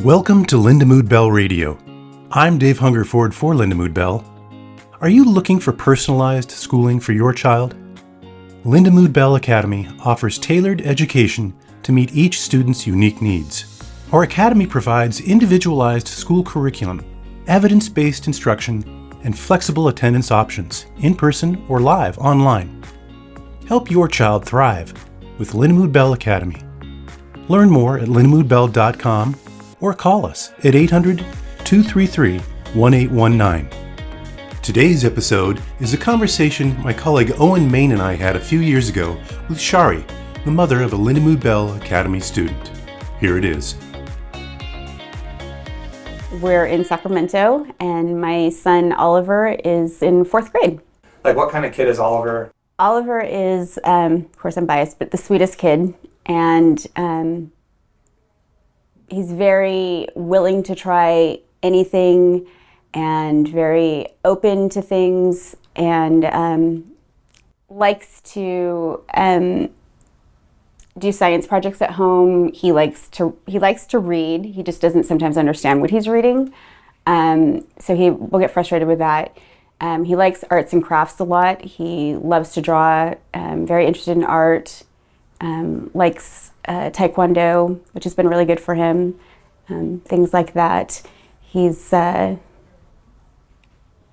Welcome to Lindamood-Bell Radio. I'm Dave Hungerford for Lindamood-Bell. Are you looking for personalized schooling for your child? Lindamood-Bell Academy offers tailored education to meet each student's unique needs. Our academy provides individualized school curriculum, evidence-based instruction, and flexible attendance options, in person or live online. Help your child thrive with Lindamood-Bell Academy. Learn more at lindamoodbell.com or call us at 800-233-1819. Today's episode is a conversation my colleague Owen Main and I had a few years ago with Shari, the mother of a Lindamood-Bell Academy student. Here it is. We're in Sacramento, and my son Oliver is in 4th grade. Like, what kind of kid is Oliver? Oliver is, of course I'm biased, but the sweetest kid, and he's very willing to try anything and very open to things, and likes to do science projects at home. He likes to read. He just doesn't sometimes understand what he's reading, so he will get frustrated with that. He likes arts and crafts a lot. He loves to draw, very interested in art, likes taekwondo, which has been really good for him, things like that. He's, of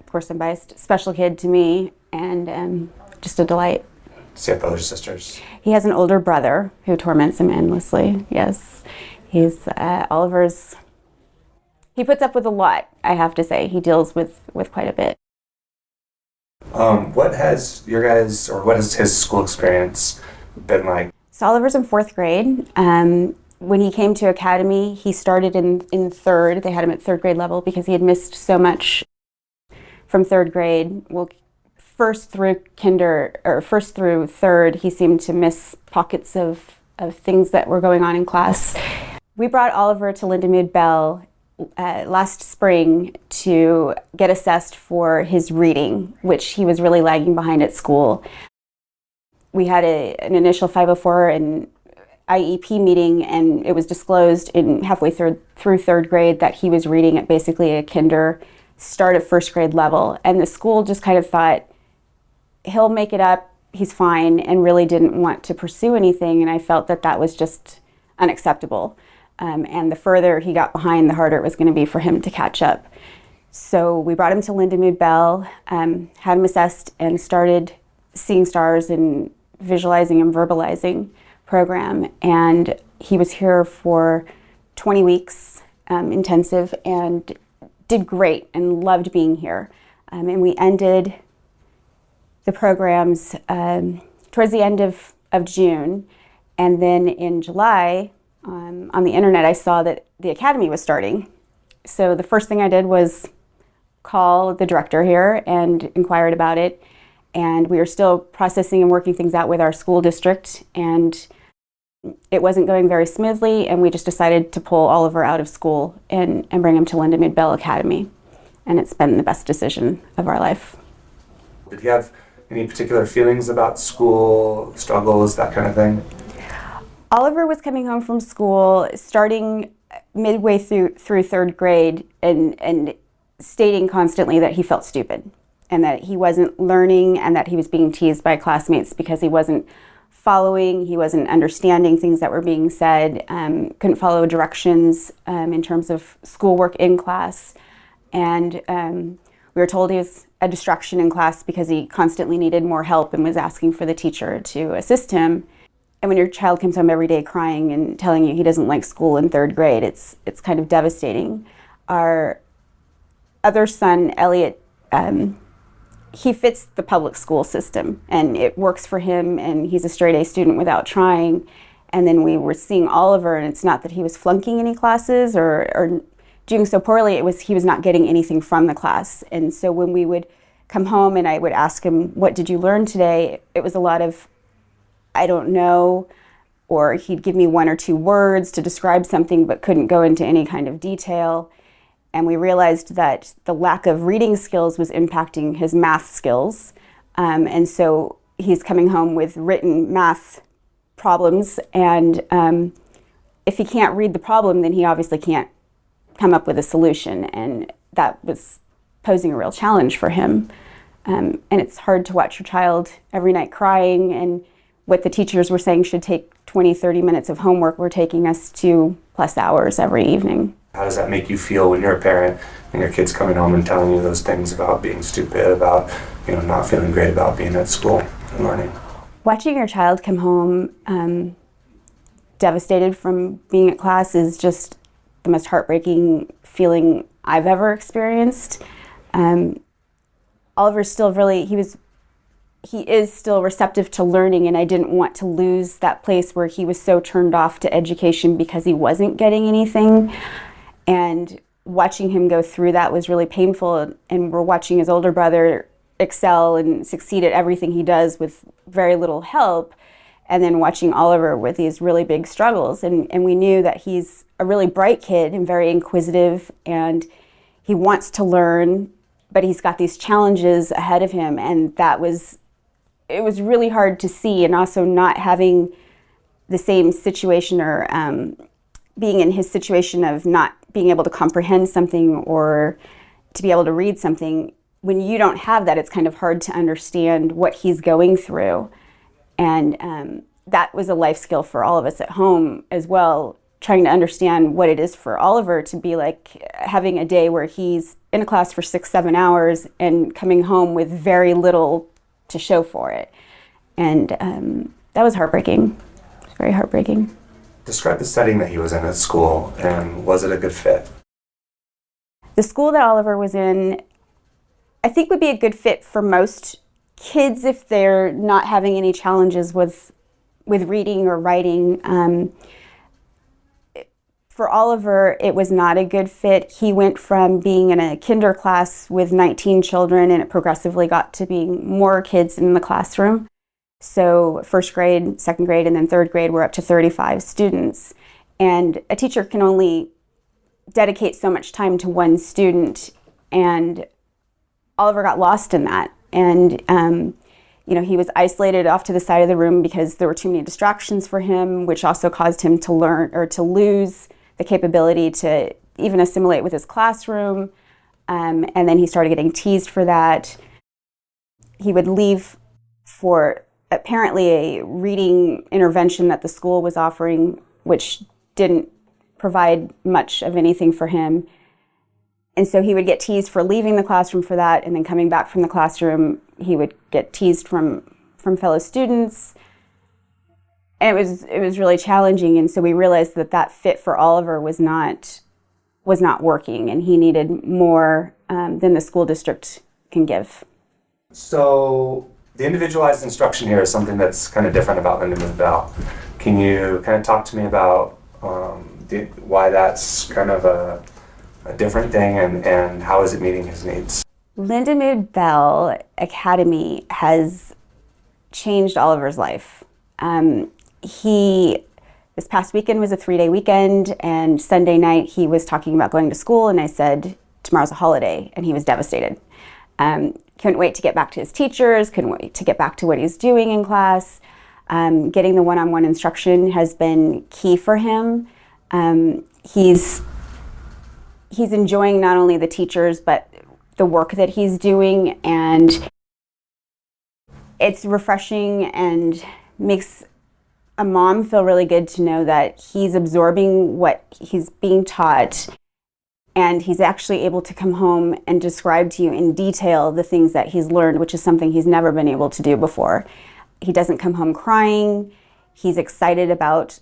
course I'm biased, special kid to me, and just a delight. Does he have brothers and sisters? He has an older brother who torments him endlessly, yes. He's, Oliver's, he puts up with a lot, I have to say. He deals with quite a bit. What has his school experience been like? So Oliver's in 4th grade. When he came to Academy, he started in 3rd. They had him at 3rd grade level because he had missed so much from 3rd grade. Well, first through 3rd, he seemed to miss pockets of things that were going on in class. We brought Oliver to Lindamood-Bell last spring to get assessed for his reading, which he was really lagging behind at school. We had an initial 504 and IEP meeting, and it was disclosed in halfway through 3rd grade that he was reading at basically a kinder start at 1st grade level. And the school just kind of thought, he'll make it up, he's fine, and really didn't want to pursue anything. And I felt that was just unacceptable. And the further he got behind, the harder it was going to be for him to catch up. So we brought him to Lindamood-Bell, had him assessed, and started seeing stars and visualizing and verbalizing program. And he was here for 20 weeks, intensive, and did great and loved being here. And we ended the programs towards the end of June. And then in July, on the internet, I saw that the Academy was starting. So the first thing I did was call the director here and inquired about it. And we are still processing and working things out with our school district. And it wasn't going very smoothly. And we just decided to pull Oliver out of school and bring him to Lindamood-Bell Academy. And it's been the best decision of our life. Did he have any particular feelings about school, struggles, that kind of thing? Oliver was coming home from school, starting midway through 3rd grade, and stating constantly that he felt stupid and that he wasn't learning and that he was being teased by classmates because he wasn't following, he wasn't understanding things that were being said, couldn't follow directions in terms of schoolwork in class. And we were told he was a distraction in class because he constantly needed more help and was asking for the teacher to assist him. And when your child comes home every day crying and telling you he doesn't like school in 3rd grade, it's kind of devastating. Our other son, Elliot, he fits the public school system and it works for him, and he's a straight A student without trying. And then we were seeing Oliver, and it's not that he was flunking any classes or doing so poorly, he was not getting anything from the class. And so when we would come home and I would ask him, what did you learn today? It was a lot of, I don't know, or he'd give me 1 or 2 words to describe something but couldn't go into any kind of detail. And we realized that the lack of reading skills was impacting his math skills. And so he's coming home with written math problems, and if he can't read the problem, then he obviously can't come up with a solution, and that was posing a real challenge for him. And it's hard to watch your child every night crying, and what the teachers were saying should take 20, 30 minutes of homework were taking us 2+ hours every evening. How does that make you feel when you're a parent and your kid's coming home and telling you those things about being stupid, about not feeling great about being at school and learning? Watching your child come home devastated from being at class is just the most heartbreaking feeling I've ever experienced. Oliver's still he is still receptive to learning, and I didn't want to lose that place where he was so turned off to education because he wasn't getting anything. And watching him go through that was really painful, and we're watching his older brother excel and succeed at everything he does with very little help, and then watching Oliver with these really big struggles. And we knew that he's a really bright kid and very inquisitive, and he wants to learn, but he's got these challenges ahead of him, and it was really hard to see. And also not having the same situation, or being in his situation of not being able to comprehend something or to be able to read something. When you don't have that, it's kind of hard to understand what he's going through. And that was a life skill for all of us at home as well, trying to understand what it is for Oliver to be like having a day where he's in a class for 6-7 hours and coming home with very little to show for it. And that was heartbreaking. It was very heartbreaking. Describe the setting that he was in at school, and was it a good fit? The school that Oliver was in, I think, would be a good fit for most kids if they're not having any challenges with reading or writing. For Oliver, it was not a good fit. He went from being in a kinder class with 19 children, and it progressively got to being more kids in the classroom. So first grade, second grade, and then third grade, we're up to 35 students. And a teacher can only dedicate so much time to one student, and Oliver got lost in that. And he was isolated off to the side of the room because there were too many distractions for him, which also caused him to lose the capability to even assimilate with his classroom. And then he started getting teased for that. He would leave for apparently a reading intervention that the school was offering, which didn't provide much of anything for him. And so he would get teased for leaving the classroom for that, and then coming back from the classroom, he would get teased from fellow students. And it was really challenging, and so we realized that fit for Oliver was not working, and he needed more than the school district can give. So the individualized instruction here is something that's kind of different about Lindamood-Bell. Can you kind of talk to me about why that's kind of a different thing, and how is it meeting his needs? Lindamood-Bell Academy has changed Oliver's life. This past weekend was a 3-day weekend, and Sunday night he was talking about going to school, and I said, tomorrow's a holiday, and he was devastated. Couldn't wait to get back to his teachers, couldn't wait to get back to what he's doing in class. Getting the one-on-one instruction has been key for him. He's enjoying not only the teachers, but the work that he's doing, and it's refreshing and makes a mom feel really good to know that he's absorbing what he's being taught, and he's actually able to come home and describe to you in detail the things that he's learned, which is something he's never been able to do before. He doesn't come home crying. He's excited about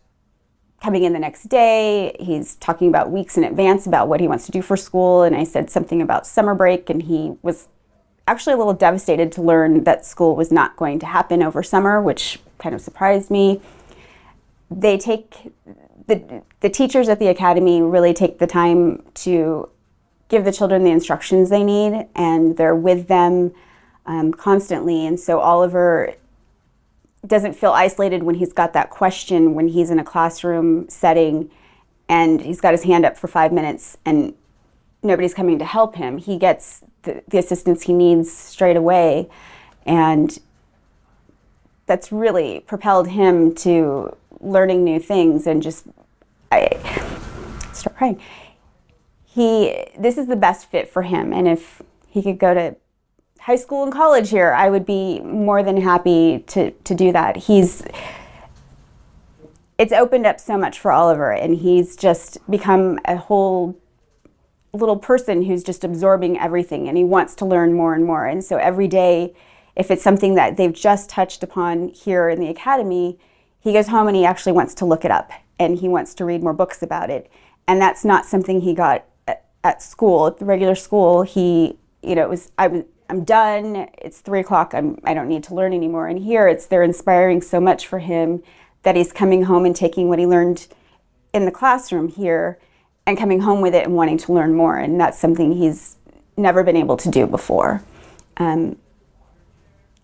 coming in the next day. He's talking about weeks in advance about what he wants to do for school, and I said something about summer break, and he was actually a little devastated to learn that school was not going to happen over summer, which kind of surprised me. They take the teachers at the academy really take the time to give the children the instructions they need, and they're with them constantly. And so Oliver doesn't feel isolated when he's got that question, when he's in a classroom setting and he's got his hand up for 5 minutes and nobody's coming to help him. He gets the assistance he needs straight away, and that's really propelled him to learning new things. And I start crying. this is the best fit for him. And if he could go to high school and college here, I would be more than happy to do that. It's opened up so much for Oliver, and he's just become a whole little person who's just absorbing everything, and he wants to learn more and more. And so every day, if it's something that they've just touched upon here in the academy, he goes home and he actually wants to look it up, and he wants to read more books about it. And that's not something he got at school, at the regular school. I'm done, it's 3:00, I don't need to learn anymore. And here they're inspiring so much for him that he's coming home and taking what he learned in the classroom here and coming home with it and wanting to learn more. And that's something he's never been able to do before. And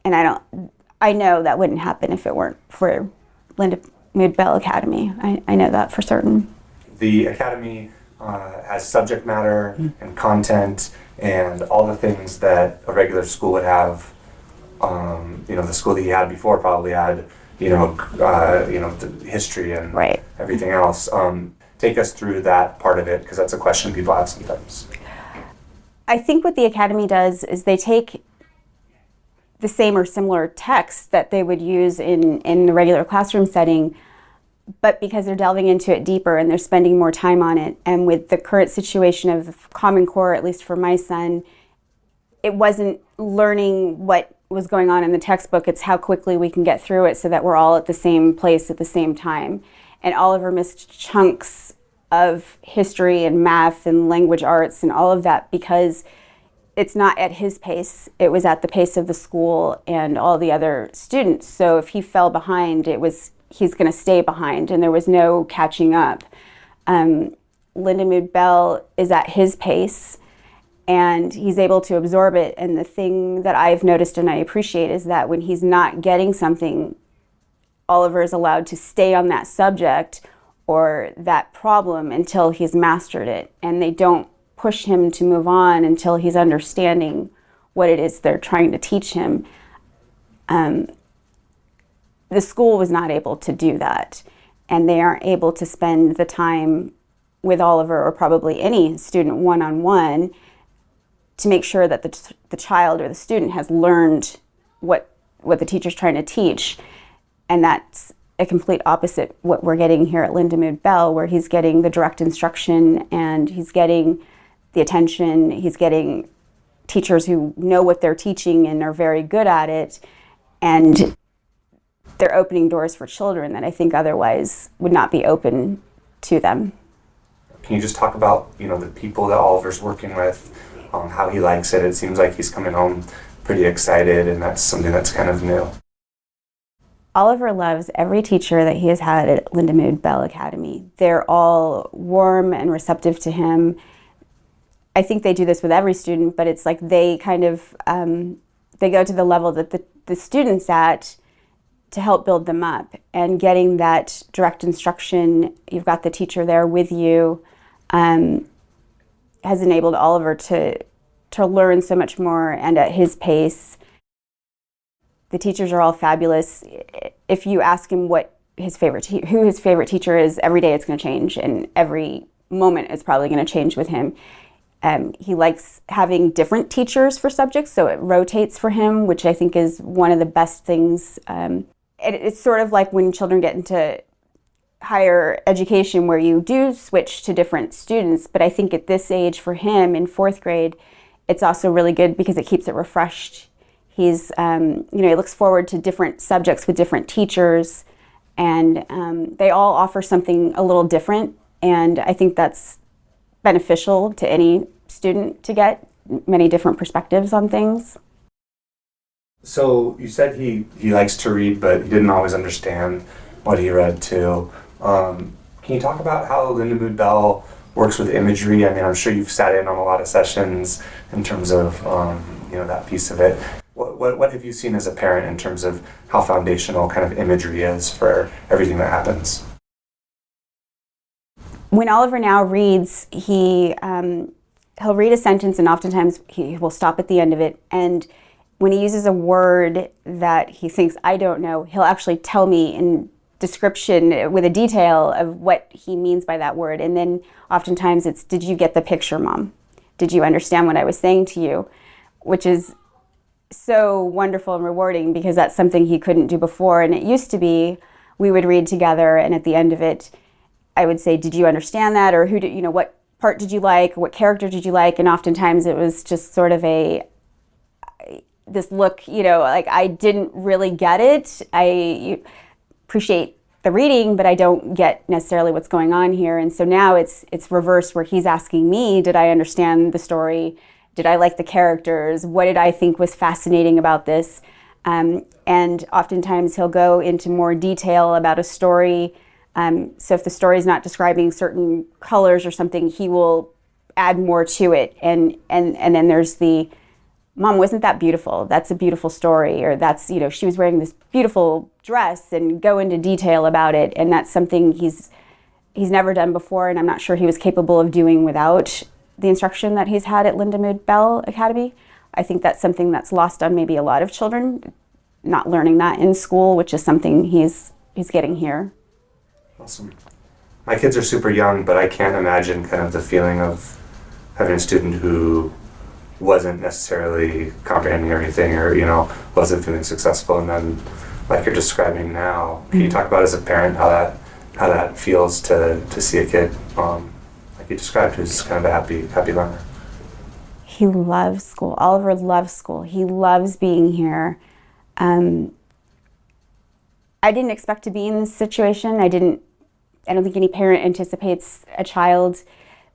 I know that wouldn't happen if it weren't for Lindamood-Bell Academy. I know that for certain. The academy has subject matter and content and all the things that a regular school would have. The school that he had before probably had, the history and everything else. Take us through that part of it, because that's a question people have sometimes. I think what the academy does is they take the same or similar text that they would use in the regular classroom setting, but because they're delving into it deeper and they're spending more time on it. And with the current situation of the Common Core, at least for my son, it wasn't learning what was going on in the textbook, it's how quickly we can get through it so that we're all at the same place at the same time. And Oliver missed chunks of history and math and language arts and all of that because it's not at his pace. It was at the pace of the school and all the other students. So if he fell behind, he's going to stay behind, and there was no catching up. Lindamood-Bell is at his pace, and he's able to absorb it. And the thing that I've noticed and I appreciate is that when he's not getting something, Oliver is allowed to stay on that subject or that problem until he's mastered it. And they don't push him to move on until he's understanding what it is they're trying to teach him. The school was not able to do that, and they aren't able to spend the time with Oliver or probably any student one-on-one to make sure that the child or the student has learned what the teacher's trying to teach. And that's a complete opposite what we're getting here at Lindamood-Bell, where he's getting the direct instruction and he's getting the attention, he's getting teachers who know what they're teaching and are very good at it, and they're opening doors for children that I think otherwise would not be open to them. Can you just talk about, the people that Oliver's working with, how he likes it? It seems like he's coming home pretty excited, and that's something that's kind of new. Oliver loves every teacher that he has had at Lindamood-Bell Academy. They're all warm and receptive to him. I think they do this with every student, but it's like they kind of, they go to the level that the student's at to help build them up. And getting that direct instruction, you've got the teacher there with you, has enabled Oliver to learn so much more and at his pace. The teachers are all fabulous. If you ask him who his favorite teacher is, every day it's going to change, and every moment it's probably going to change with him. He likes having different teachers for subjects, so it rotates for him, which I think is one of the best things. It's sort of like when children get into higher education where you do switch to different students, but I think at this age for him in 4th grade, it's also really good because it keeps it refreshed. He's, he looks forward to different subjects with different teachers, and they all offer something a little different, and I think that's beneficial to any student to get many different perspectives on things. So you said he likes to read, but he didn't always understand what he read too. Can you talk about how Lindamood-Bell works with imagery? I mean, I'm sure you've sat in on a lot of sessions in terms of that piece of it. What have you seen as a parent in terms of how foundational kind of imagery is for everything that happens? When Oliver now reads, he'll read a sentence, and oftentimes he will stop at the end of it. And when he uses a word that he thinks I don't know, he'll actually tell me in description with a detail of what he means by that word. And then oftentimes it's, did you get the picture, Mom? Did you understand what I was saying to you? Which is so wonderful and rewarding, because that's something he couldn't do before. And it used to be, we would read together, and at the end of it, I would say, did you understand that? Or who did, what part did you like? What character did you like? And oftentimes it was just sort of this look, like I didn't really get it. I appreciate the reading, but I don't get necessarily what's going on here. And so now it's reversed, where he's asking me, did I understand the story? Did I like the characters? What did I think was fascinating about this? And oftentimes he'll go into more detail about a story. So if the story is not describing certain colors or something, he will add more to it. And then there's the, Mom, wasn't that beautiful? That's a beautiful story. Or that's, she was wearing this beautiful dress, and go into detail about it. And that's something he's never done before, and I'm not sure he was capable of doing without the instruction that he's had at Lindamood-Bell Academy. I think that's something that's lost on maybe a lot of children, not learning that in school, which is something he's getting here. Awesome. My kids are super young, but I can't imagine kind of the feeling of having a student who wasn't necessarily comprehending everything, or wasn't feeling successful, and then, like you're describing now, can you talk about, as a parent, how that feels to see a kid like you described, who's kind of a happy learner? He loves school. Oliver loves school. He loves being here. I didn't expect to be in this situation. I don't think any parent anticipates a child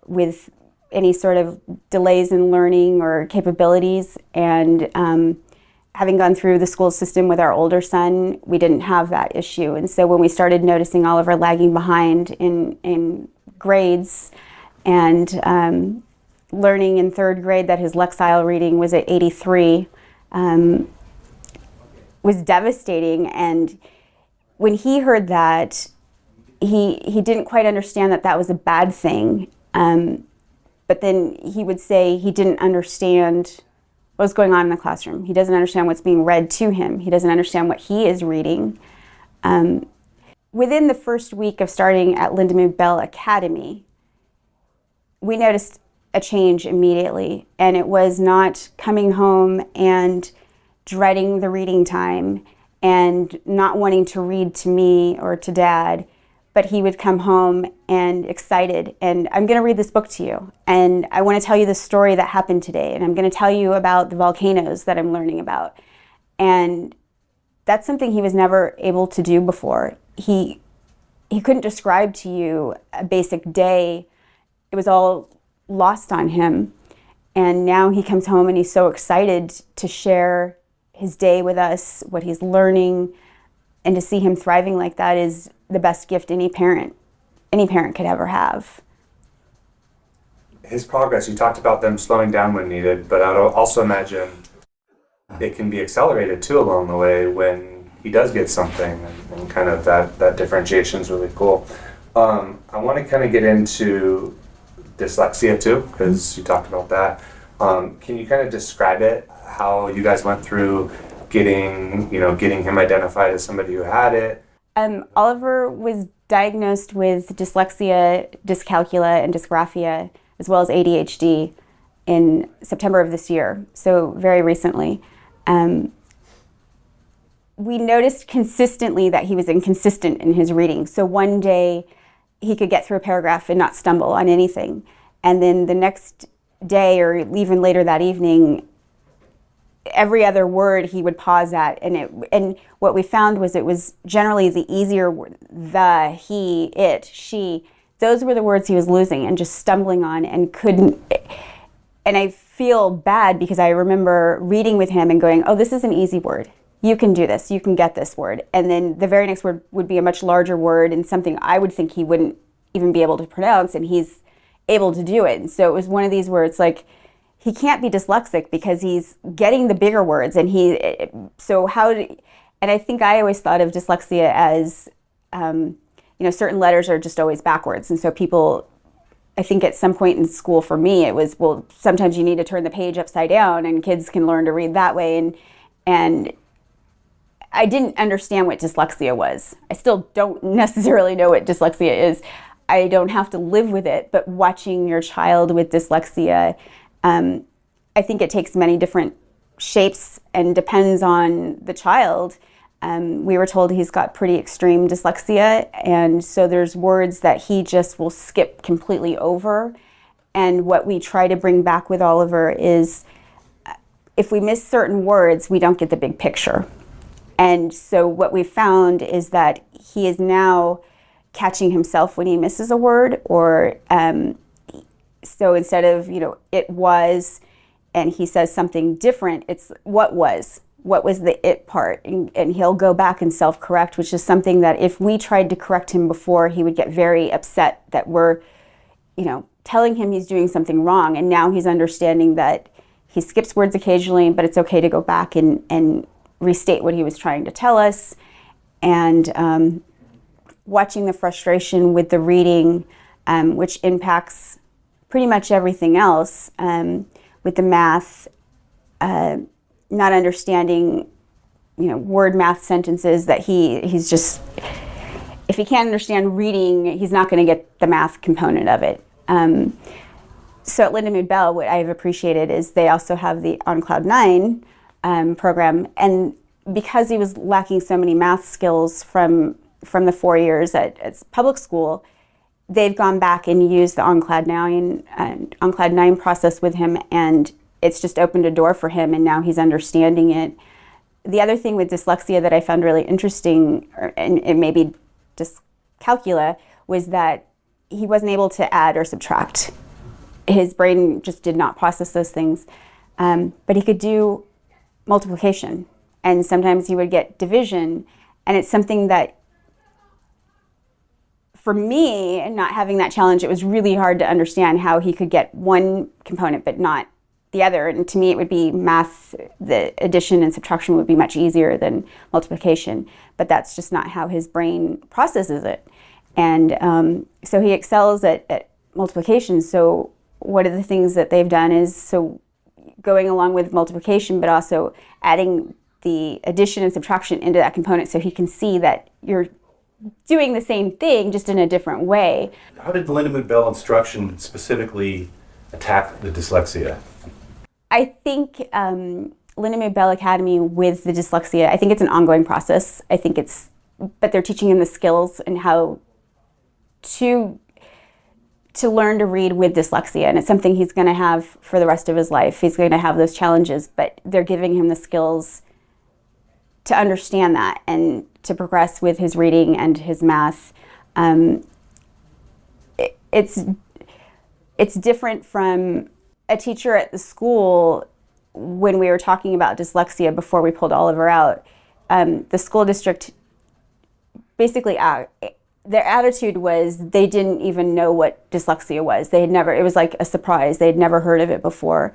with any sort of delays in learning or capabilities. And having gone through the school system with our older son, we didn't have that issue. And so when we started noticing Oliver lagging behind in grades, and learning in third grade that his Lexile reading was at 83, was devastating. And when he heard that, he didn't quite understand that was a bad thing. But then he would say he didn't understand what was going on in the classroom. He doesn't understand what's being read to him. He doesn't understand what he is reading. Within the first week of starting at Lindamood-Bell Academy, we noticed a change immediately. And it was not coming home and dreading the reading time and not wanting to read to me or to Dad, but he would come home and excited, and I'm going to read this book to you, and I want to tell you the story that happened today, and I'm going to tell you about the volcanoes that I'm learning about. And that's something he was never able to do before. He couldn't describe to you a basic day. It was all lost on him. And now he comes home and he's so excited to share his day with us, what he's learning, and to see him thriving like that is the best gift any parent could ever have. His progress, you talked about them slowing down when needed, but I would also imagine it can be accelerated too along the way when he does get something, and kind of that differentiation is really cool. I want to kind of get into dyslexia too, because you talked about that. Can you kind of describe it, how you guys went through getting him identified as somebody who had it? Oliver was diagnosed with dyslexia, dyscalculia, and dysgraphia, as well as ADHD in September of this year, so very recently. We noticed consistently that he was inconsistent in his reading. So one day he could get through a paragraph and not stumble on anything. And then the next day, or even later that evening, every other word he would pause at, and what we found was it was generally the easier word, the, he, it, she. Those were the words he was losing and just stumbling on and couldn't. And I feel bad because I remember reading with him and going, oh, this is an easy word. You can do this. You can get this word. And then the very next word would be a much larger word and something I would think he wouldn't even be able to pronounce, and he's able to do it. And so it was one of these where it's like, he can't be dyslexic because he's getting the bigger words, and and I think I always thought of dyslexia as, certain letters are just always backwards. And so people, I think at some point in school for me, it was, well, sometimes you need to turn the page upside down and kids can learn to read that way. And I didn't understand what dyslexia was. I still don't necessarily know what dyslexia is. I don't have to live with it, but watching your child with dyslexia, I think it takes many different shapes and depends on the child. We were told he's got pretty extreme dyslexia, and so there's words that he just will skip completely over. And what we try to bring back with Oliver is if we miss certain words, we don't get the big picture. And so what we found is that he is now catching himself when he misses a word, or so instead of, it was, and he says something different, it's what was the it part, and he'll go back and self-correct, which is something that if we tried to correct him before, he would get very upset that we're, telling him he's doing something wrong, and now he's understanding that he skips words occasionally, but it's okay to go back and restate what he was trying to tell us. And watching the frustration with the reading, which impacts pretty much everything else, with the math, not understanding, word math sentences that he's just, if he can't understand reading, he's not going to get the math component of it. So at Lindamood-Bell, what I've appreciated is they also have the On Cloud 9 program, and because he was lacking so many math skills from the 4 years at public school, they've gone back and used the On Cloud 9 process with him, and it's just opened a door for him, and now he's understanding it. The other thing with dyslexia that I found really interesting, and it may be dyscalculia, was that he wasn't able to add or subtract. His brain just did not process those things, but he could do multiplication, and sometimes he would get division, and it's something that, for me, and not having that challenge, it was really hard to understand how he could get one component but not the other. And to me, it would be math, the addition and subtraction would be much easier than multiplication, but that's just not how his brain processes it. And so he excels at multiplication. So one of the things that they've done is, so going along with multiplication, but also adding the addition and subtraction into that component so he can see that you're doing the same thing, just in a different way. How did the Lindamood-Bell instruction specifically attack the dyslexia? I think Lindamood-Bell Academy with the dyslexia, I think it's an ongoing process. But they're teaching him the skills and how to learn to read with dyslexia, and it's something he's going to have for the rest of his life. He's going to have those challenges, but they're giving him the skills to understand that and to progress with his reading and his math. It's different from a teacher at the school. When we were talking about dyslexia before we pulled Oliver out, the school district basically, their attitude was they didn't even know what dyslexia was. It was like a surprise. They had never heard of it before.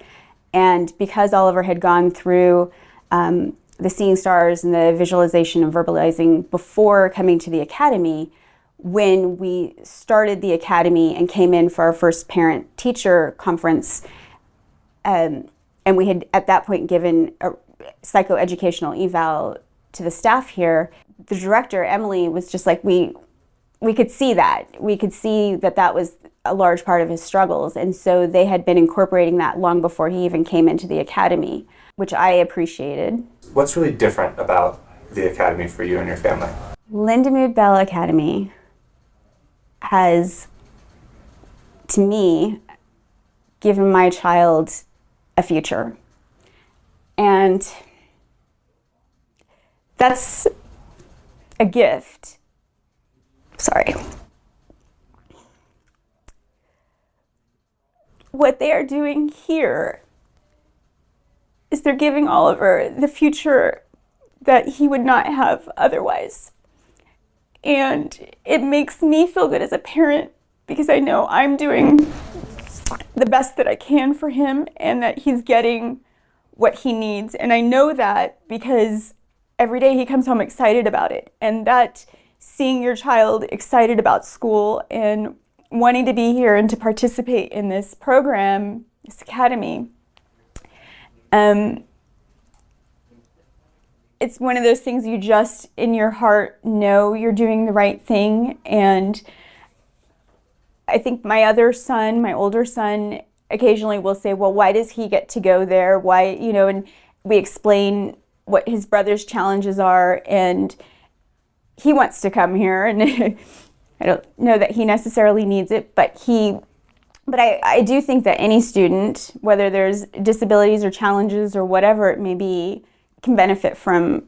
And because Oliver had gone through the Seeing Stars and the visualization and verbalizing before coming to the academy, when we started the academy and came in for our first parent-teacher conference, and we had at that point given a psychoeducational eval to the staff here, the director, Emily, was just like, we could see that. We could see that that was a large part of his struggles. And so they had been incorporating that long before he even came into the academy, which I appreciated. What's really different about the academy for you and your family? Lindamood-Bell Academy has, to me, given my child a future. And that's a gift. Sorry. What they are doing here is they're giving Oliver the future that he would not have otherwise. And it makes me feel good as a parent because I know I'm doing the best that I can for him and that he's getting what he needs. And I know that because every day he comes home excited about it. And that seeing your child excited about school and wanting to be here and to participate in this program, this academy, it's one of those things you just in your heart know you're doing the right thing. And I think my older son, occasionally will say, well, why does he get to go there? Why, and we explain what his brother's challenges are, and he wants to come here, and I don't know that he necessarily needs it, but I do think that any student, whether there's disabilities or challenges or whatever it may be, can benefit from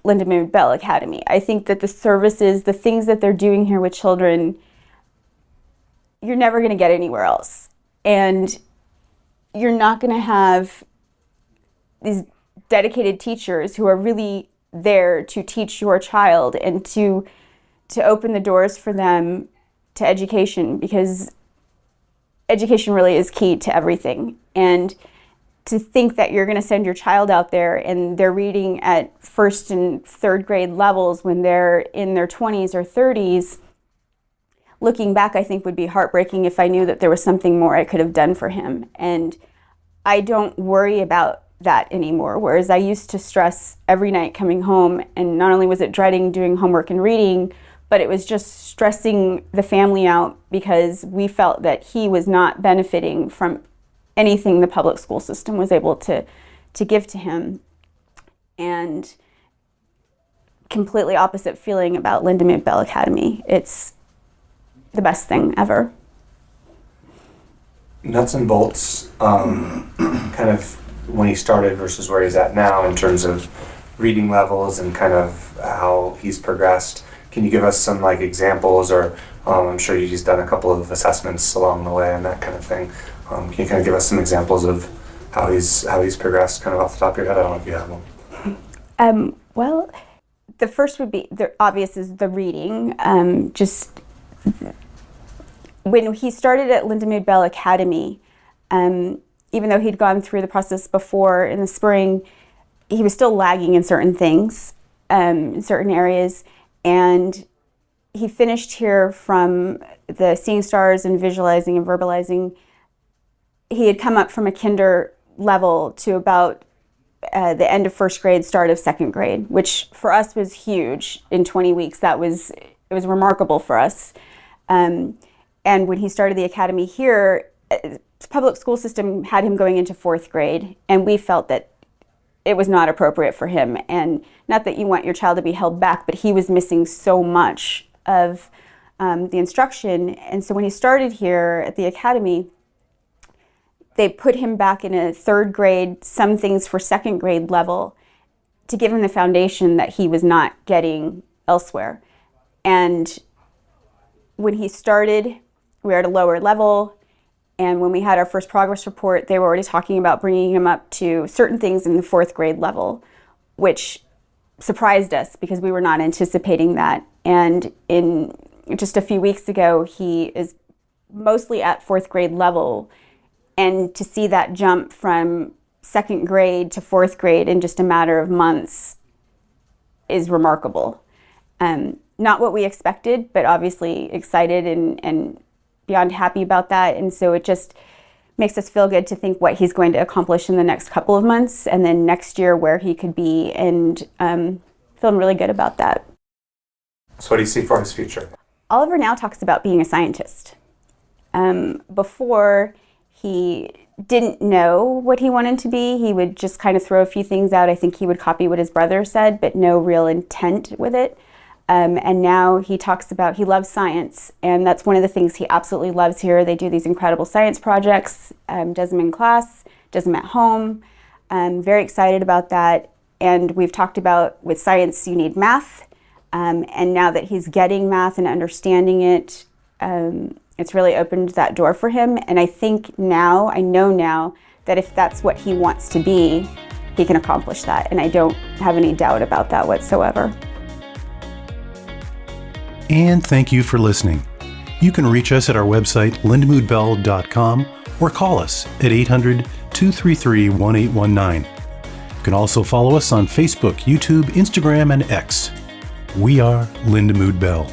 Lindamood-Bell Academy. I think that the services, the things that they're doing here with children, you're never going to get anywhere else. And you're not going to have these dedicated teachers who are really there to teach your child and to open the doors for them to education, because education really is key to everything. And to think that you're going to send your child out there and they're reading at first and third grade levels when they're in their 20s or 30s, looking back, I think would be heartbreaking if I knew that there was something more I could have done for him. And I don't worry about that anymore. Whereas I used to stress every night coming home, and not only was it dreading doing homework and reading, but it was just stressing the family out because we felt that he was not benefiting from anything the public school system was able to give to him. And completely opposite feeling about Lindamood-Bell Academy. It's the best thing ever. Nuts and bolts, kind of when he started versus where he's at now in terms of reading levels and kind of how he's progressed. Can you give us some examples, or I'm sure you've done a couple of assessments along the way and that kind of thing. Can you kind of give us some examples of how he's progressed kind of off the top of your head? I don't know if you have one. Well, the first would be, the obvious is the reading. Just when he started at Lindamood-Bell Academy, even though he'd gone through the process before in the spring, he was still lagging in certain things, in certain areas. And he finished here from the seeing stars and visualizing and verbalizing. He had come up from a kinder level to about the end of first grade, start of second grade, which for us was huge in 20 weeks. It was remarkable for us. And when he started the academy here, the public school system had him going into fourth grade, and we felt that it was not appropriate for him. And not that you want your child to be held back, but he was missing so much of the instruction. And so when he started here at the academy, they put him back in a third grade, some things for second grade level, to give him the foundation that he was not getting elsewhere. And when he started, we were at a lower level. And when we had our first progress report, they were already talking about bringing him up to certain things in the fourth grade level, which surprised us because we were not anticipating that. And in just a few weeks ago, he is mostly at fourth grade level. And to see that jump from second grade to fourth grade in just a matter of months is remarkable. Not what we expected, but obviously excited and beyond happy about that. And so it just makes us feel good to think what he's going to accomplish in the next couple of months, and then next year where he could be, and feeling really good about that. So what do you see for his future? Oliver now talks about being a scientist. Before, he didn't know what he wanted to be. He would just kind of throw a few things out. I think he would copy what his brother said, but no real intent with it. And now he talks about, he loves science, and that's one of the things he absolutely loves here. They do these incredible science projects, does them in class, does them at home. Very excited about that. And we've talked about with science, you need math. And now that he's getting math and understanding it, it's really opened that door for him. And I know now that if that's what he wants to be, he can accomplish that. And I don't have any doubt about that whatsoever. And thank you for listening. You can reach us at our website, lindamoodbell.com, or call us at 800-233-1819. You can also follow us on Facebook, YouTube, Instagram, and X. We are Lindamood-Bell.